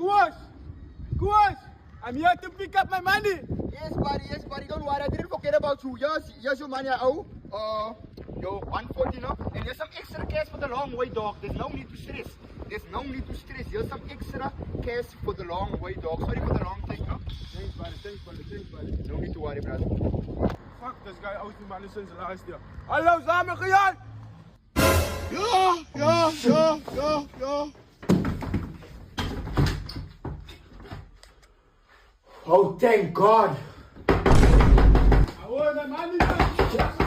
Kuwash, I'm here to pick up my money. Yes, buddy, don't worry, I didn't forget about you. Here's your money, oh. Yo, 140, no? And there's some extra cash for the long way, dog. There's no need to stress. Here's some extra cash for the long way, dog. Sorry for the long thing, no? Thanks, buddy. No need to worry, brother. Fuck, this guy owes me money since last year. Hallo, samen gejaagd! Ja. Oh, thank God. I want my money back.